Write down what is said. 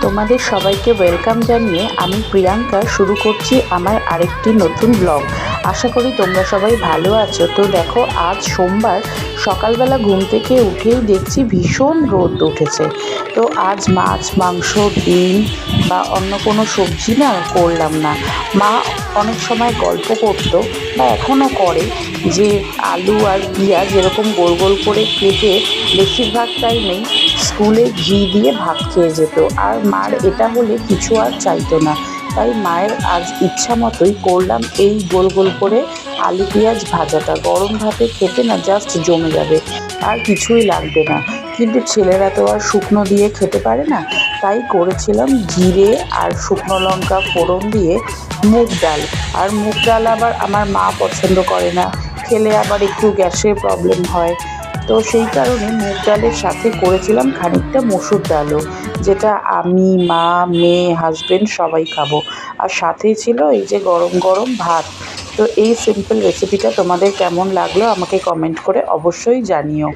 তোমাদের সবাইকে ওয়েলকাম জানিয়ে আমি প্রিয়াঙ্কা শুরু করছি আমার আরেকটি নতুন ব্লগ। আশা করি তোমরা সবাই ভালো আছো। তো দেখো, আজ সোমবার সকালবেলা ঘুম থেকে উঠেই দেখছি ভীষণ রোদ উঠেছে। তো আজ মাছ, মাংস, ডিম বা অন্য কোনো সবজি না করলাম না। মা অনেক সময় গল্প করতো বা এখনও করে যে আলু আর পেঁয়াজ এরকম গোল গোল করে কেটে বেশিরভাগ টাইমেই স্কুলে ঘি দিয়ে ভাত খেয়ে যেত, আর মার এটা হলে কিছু আর চাইতো না। তাই মায়ের আজ ইচ্ছা মতোই করলাম এই গোল গোল করে আলু পেঁয়াজ ভাজাটা। গরম ভাতে খেতে না জাস্ট জমে যাবে, আর কিছুই লাগবে না। কিন্তু ছেলেরা তো আর শুকনো দিয়ে খেতে পারে না, তাই করেছিলাম জিরে আর শুকনো লঙ্কা ফোড়ন দিয়ে মুগ ডাল। আর মুগ ডাল আবার আমার মা পছন্দ করে না, খেলে আবার একটু গ্যাসের প্রবলেম হয়। তো সেই কারণে মুগ ডালের সাথে করেছিলাম খানিকটা মসুর ডালও, যেটা আমি, মা, মেয়ে, হাজবেন্ড সবাই খাবো। আর সাথেই ছিল এই যে গরম গরম ভাত। তো এই সিম্পল রেসিপিটা তোমাদের কেমন লাগলো আমাকে কমেন্ট করে অবশ্যই জানিও।